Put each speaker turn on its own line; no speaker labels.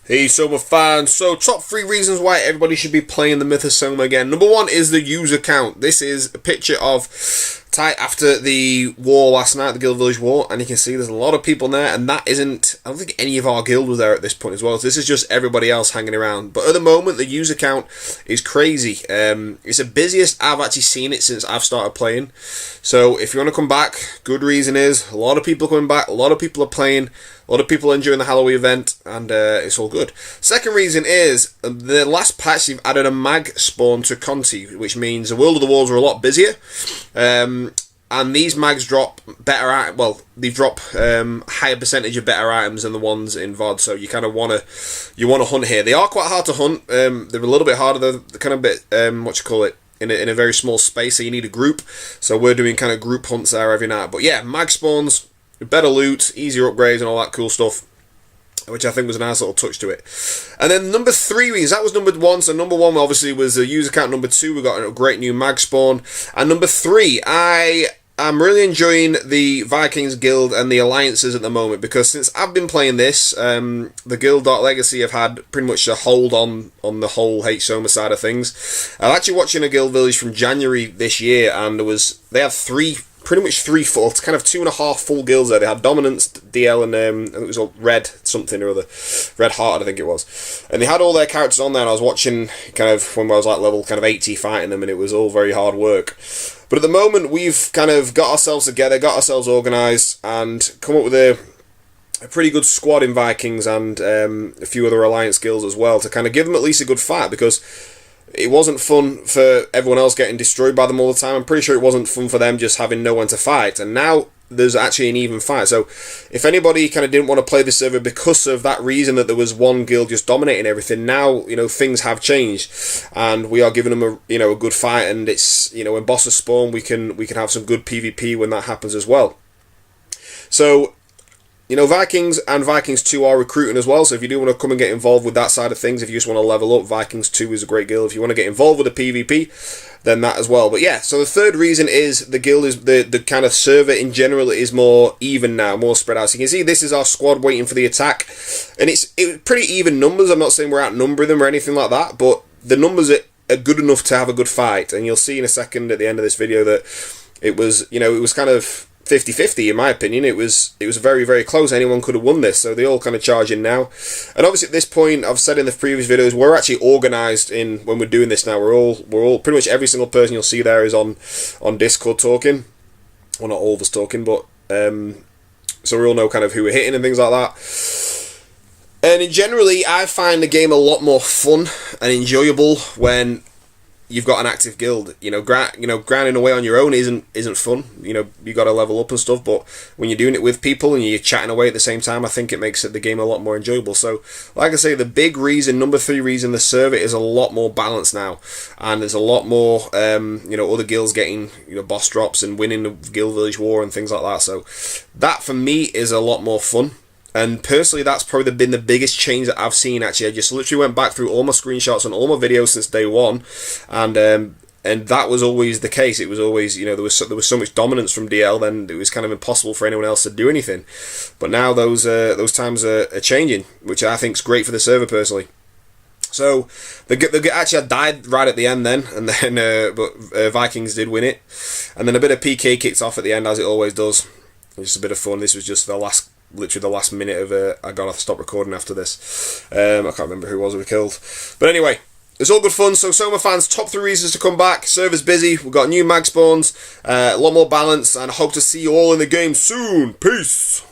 Hey Soma fans, so top 3 reasons why everybody should be playing the Myth of Soma again. Number 1 is the user count. This is a picture of after the war last night, the Guild Village War, and you can see there's a lot of people there, and that isn't, I don't think any of our guild was there at this point as well, so this is just everybody else hanging around. But at the moment, the user count is crazy. It's the busiest I've actually seen it since I've started playing. So if you want to come back, good reason is, a lot of people coming back, a lot of people are playing, a lot of people enjoying the Halloween event, and it's all good. Second reason is, the last patch you've added a mag spawn to Conti, which means the World of the Wars are a lot busier. And these mags drop better, they drop higher percentage of better items than the ones in VOD, so you kind of want to hunt here. They are quite hard to hunt. They're a little bit harder. They're kind of a bit, in a very small space, so you need a group. So we're doing kind of group hunts there every night. But yeah, mag spawns, better loot, easier upgrades and all that cool stuff, which I think was a nice little touch to it. And then number 3 reasons, that was number 1, so number 1 obviously was the user count. Number 2, we got a great new mag spawn. And number 3, I'm really enjoying the Vikings guild and the alliances at the moment, because since I've been playing this, the Guild Legacy have had pretty much a hold on the whole Soma side of things. I'm actually watching a Guild Village from January this year, and they had pretty much 3 full, kind of 2.5 full guilds there. They had Dominance, DL, and it was a Red something or other, Red Hearted I think it was, and they had all their characters on there. And I was watching kind of when I was like level kind of 80 fighting them, and it was all very hard work. But at the moment we've kind of got ourselves together, got ourselves organised, and come up with a pretty good squad in Vikings and a few other alliance guilds as well, to kind of give them at least a good fight, because it wasn't fun for everyone else getting destroyed by them all the time. I'm pretty sure it wasn't fun for them just having no one to fight. And now there's actually an even fight. So if anybody kind of didn't want to play the server because of that reason, that there was one guild just dominating everything, now, things have changed, and we are giving them a good fight. And it's, when bosses spawn, we can have some good PvP when that happens as well. So Vikings and Vikings 2 are recruiting as well, so if you do want to come and get involved with that side of things, if you just want to level up, Vikings 2 is a great guild. If you want to get involved with the PvP, then that as well. But yeah, so the third reason is the guild is the kind of server in general is more even now, more spread out. So you can see this is our squad waiting for the attack, and it's pretty even numbers. I'm not saying we're outnumbering them or anything like that, but the numbers are good enough to have a good fight. And you'll see in a second at the end of this video that it was, it was kind of 50-50 in my opinion. It was very, very close. Anyone could have won this, so they all kind of charge in now. And obviously at this point, I've said in the previous videos, we're actually organised in when we're doing this now. We're all pretty much every single person you'll see there is on Discord talking. Well, not all of us talking, but so we all know kind of who we're hitting and things like that. And generally, I find the game a lot more fun and enjoyable when you've got an active guild. Grinding away on your own isn't fun. You got to level up and stuff, but when you're doing it with people and you're chatting away at the same time, I think it makes the game a lot more enjoyable. So, like I say, the big reason, number 3 reason, the server is a lot more balanced now, and there's a lot more, other guilds getting, boss drops and winning the Guild Village War and things like that. So, that for me is a lot more fun. And personally, that's probably been the biggest change that I've seen. Actually, I just literally went back through all my screenshots and all my videos since day 1, and that was always the case. It was always, there was so much dominance from DL, then it was kind of impossible for anyone else to do anything. But now those times are changing, which I think is great for the server personally. So actually I died right at the end then, and then but Vikings did win it, and then a bit of PK kicked off at the end, as it always does. Just a bit of fun. This was just literally the last minute of I gotta stop recording after this. I can't remember who it was we killed, but anyway, it's all good fun. So Soma fans, top 3 reasons to come back. Server's busy, we've got new mag spawns, a lot more balance, and I hope to see you all in the game soon. Peace.